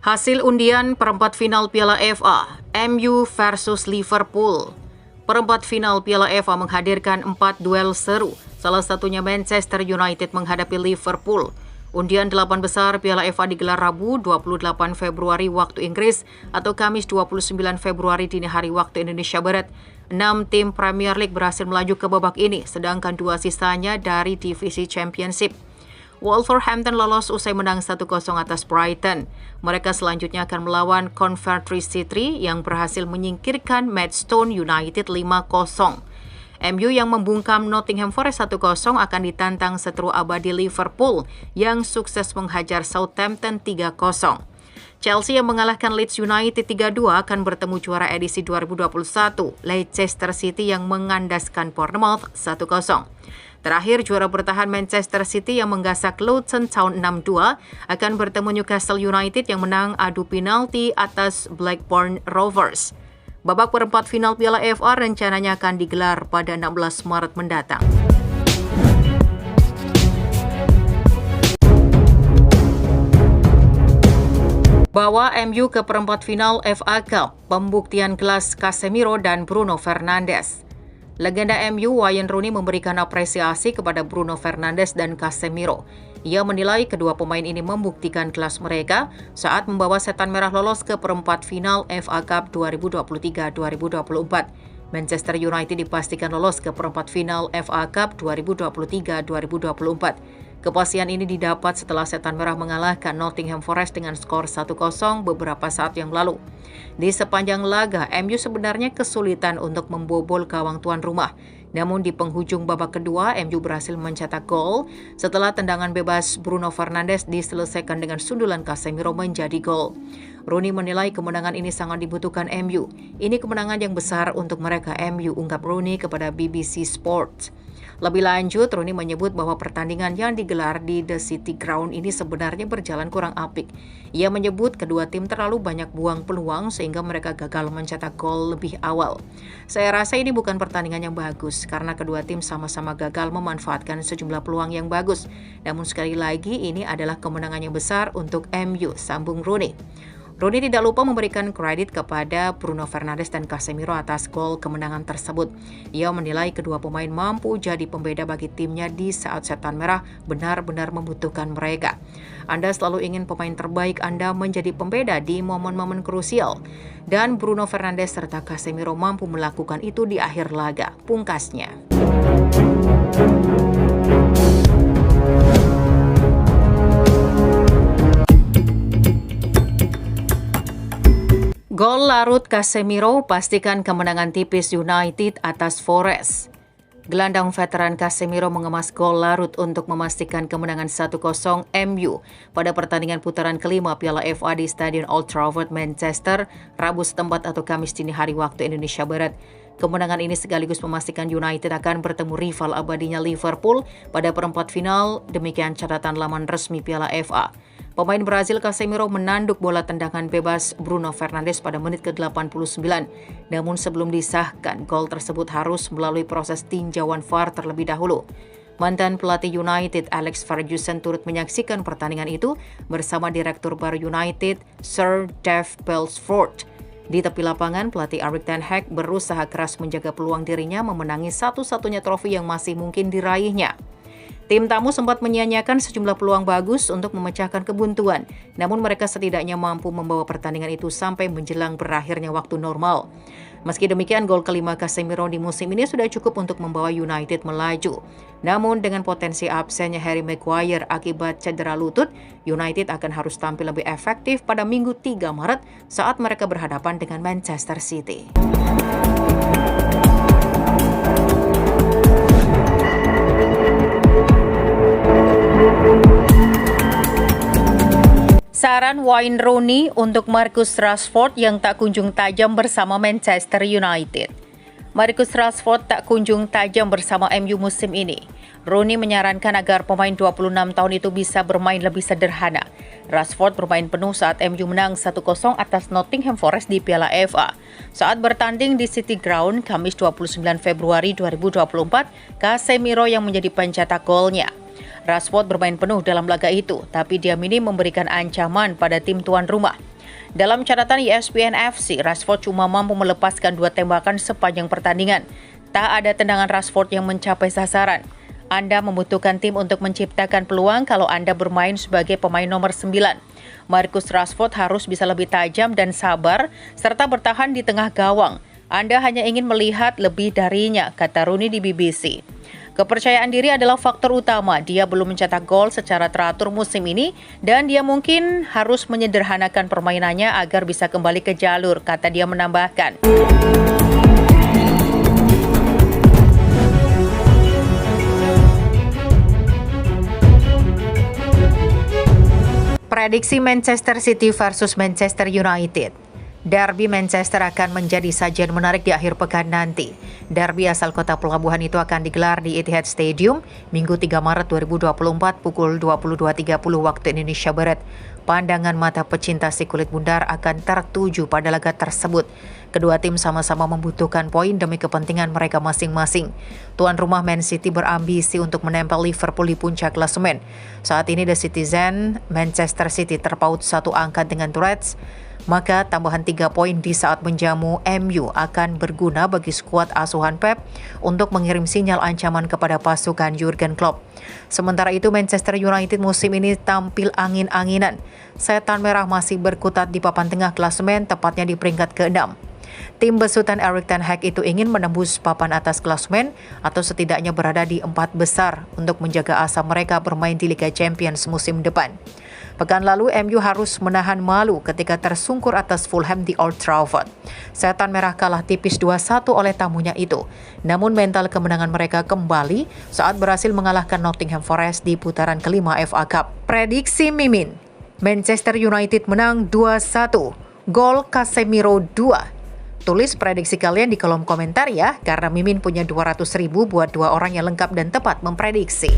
Hasil undian perempat final Piala FA, MU versus Liverpool. Perempat final Piala FA menghadirkan 4 duel seru, salah satunya Manchester United menghadapi Liverpool. Undian 8 besar Piala FA digelar Rabu 28 Februari waktu Inggris atau Kamis 29 Februari dini hari waktu Indonesia Barat. 6 tim Premier League berhasil melaju ke babak ini, sedangkan 2 sisanya dari divisi Championship. Wolverhampton lolos usai menang 1-0 atas Brighton. Mereka selanjutnya akan melawan Coventry City yang berhasil menyingkirkan Maidstone United 5-0. MU yang membungkam Nottingham Forest 1-0 akan ditantang seteru abadi Liverpool yang sukses menghajar Southampton 3-0. Chelsea yang mengalahkan Leeds United 3-2 akan bertemu juara edisi 2021, Leicester City yang mengandaskan Bournemouth 1-0. Terakhir, juara bertahan Manchester City yang menggasak Luton Town 6-2 akan bertemu Newcastle United yang menang adu penalti atas Blackburn Rovers. Babak perempat final Piala FA rencananya akan digelar pada 16 Maret mendatang. Bawa MU ke perempat final FA Cup, pembuktian kelas Casemiro dan Bruno Fernandes. Legenda MU Wayne Rooney memberikan apresiasi kepada Bruno Fernandes dan Casemiro. Ia menilai kedua pemain ini membuktikan kelas mereka saat membawa Setan Merah lolos ke perempat final FA Cup 2023-2024. Manchester United dipastikan lolos ke perempat final FA Cup 2023-2024. Kepastian ini didapat setelah Setan Merah mengalahkan Nottingham Forest dengan skor 1-0 beberapa saat yang lalu. Di sepanjang laga, MU sebenarnya kesulitan untuk membobol gawang tuan rumah. Namun di penghujung babak kedua, MU berhasil mencetak gol setelah tendangan bebas Bruno Fernandes diselesaikan dengan sundulan Casemiro menjadi gol. Rooney menilai kemenangan ini sangat dibutuhkan MU. Ini kemenangan yang besar untuk mereka MU, ungkap Rooney kepada BBC Sport. Lebih lanjut, Rooney menyebut bahwa pertandingan yang digelar di The City Ground ini sebenarnya berjalan kurang apik. Ia menyebut kedua tim terlalu banyak buang peluang sehingga mereka gagal mencetak gol lebih awal. Saya rasa ini bukan pertandingan yang bagus karena kedua tim sama-sama gagal memanfaatkan sejumlah peluang yang bagus. Namun sekali lagi ini adalah kemenangan yang besar untuk MU, sambung Rooney. Rooney tidak lupa memberikan kredit kepada Bruno Fernandes dan Casemiro atas gol kemenangan tersebut. Ia menilai kedua pemain mampu jadi pembeda bagi timnya di saat Setan Merah benar-benar membutuhkan mereka. Anda selalu ingin pemain terbaik Anda menjadi pembeda di momen-momen krusial. Dan Bruno Fernandes serta Casemiro mampu melakukan itu di akhir laga, pungkasnya. Gol larut Casemiro pastikan kemenangan tipis United atas Forest. Gelandang veteran Casemiro mengemas gol larut untuk memastikan kemenangan 1-0 MU pada pertandingan putaran kelima Piala FA di Stadion Old Trafford, Manchester, Rabu setempat atau Kamis dini hari waktu Indonesia Barat. Kemenangan ini sekaligus memastikan United akan bertemu rival abadinya Liverpool pada perempat final, demikian catatan laman resmi Piala FA. Pemain Brazil Casemiro menanduk bola tendangan bebas Bruno Fernandes pada menit ke-89. Namun sebelum disahkan, gol tersebut harus melalui proses tinjauan VAR terlebih dahulu. Mantan pelatih United Alex Ferguson turut menyaksikan pertandingan itu bersama Direktur baru United Sir Dave Brailsford. Di tepi lapangan, pelatih Erik ten Hag berusaha keras menjaga peluang dirinya memenangi satu-satunya trofi yang masih mungkin diraihnya. Tim tamu sempat menyia-nyiakan sejumlah peluang bagus untuk memecahkan kebuntuan, namun mereka setidaknya mampu membawa pertandingan itu sampai menjelang berakhirnya waktu normal. Meski demikian, gol kelima Casemiro di musim ini sudah cukup untuk membawa United melaju. Namun dengan potensi absennya Harry Maguire akibat cedera lutut, United akan harus tampil lebih efektif pada Minggu 3 Maret saat mereka berhadapan dengan Manchester City. Saran Wayne Rooney untuk Marcus Rashford yang tak kunjung tajam bersama Manchester United. Marcus Rashford tak kunjung tajam bersama MU musim ini. Rooney menyarankan agar pemain 26 tahun itu bisa bermain lebih sederhana. Rashford bermain penuh saat MU menang 1-0 atas Nottingham Forest di Piala FA. Saat bertanding di City Ground, Kamis 29 Februari 2024, Casemiro yang menjadi pencetak golnya. Rashford bermain penuh dalam laga itu, tapi dia minim memberikan ancaman pada tim tuan rumah. Dalam catatan ESPN FC, Rashford cuma mampu melepaskan 2 tembakan sepanjang pertandingan. Tak ada tendangan Rashford yang mencapai sasaran. Anda membutuhkan tim untuk menciptakan peluang kalau Anda bermain sebagai pemain nomor 9. Marcus Rashford harus bisa lebih tajam dan sabar, serta bertahan di tengah gawang. Anda hanya ingin melihat lebih darinya, kata Rooney di BBC. Kepercayaan diri adalah faktor utama. Dia belum mencetak gol secara teratur musim ini dan dia mungkin harus menyederhanakan permainannya agar bisa kembali ke jalur, kata dia menambahkan. Prediksi Manchester City versus Manchester United. Derby Manchester akan menjadi sajian menarik di akhir pekan nanti. Derby asal kota pelabuhan itu akan digelar di Etihad Stadium Minggu 3 Maret 2024 pukul 22.30 waktu Indonesia Barat. Pandangan mata pecinta si kulit bundar akan tertuju pada laga tersebut. Kedua tim sama-sama membutuhkan poin demi kepentingan mereka masing-masing. Tuan rumah Man City berambisi untuk menempel Liverpool di puncak klasemen. Saat ini The Citizen, Manchester City terpaut 1 angka dengan Reds. Maka tambahan 3 poin di saat menjamu MU akan berguna bagi skuad asuhan Pep untuk mengirim sinyal ancaman kepada pasukan Jurgen Klopp. Sementara itu Manchester United musim ini tampil angin-anginan. Setan merah masih berkutat di papan tengah klasemen, tepatnya di peringkat ke-6. Tim besutan Erik ten Hag itu ingin menembus papan atas klasemen atau setidaknya berada di 4 besar untuk menjaga asa mereka bermain di Liga Champions musim depan. Pekan lalu, MU harus menahan malu ketika tersungkur atas Fulham di Old Trafford. Setan merah kalah tipis 2-1 oleh tamunya itu. Namun mental kemenangan mereka kembali saat berhasil mengalahkan Nottingham Forest di putaran kelima FA Cup. Prediksi Mimin, Manchester United menang 2-1, gol Casemiro 2. Tulis prediksi kalian di kolom komentar ya, karena Mimin punya 200.000 buat 2 orang yang lengkap dan tepat memprediksi.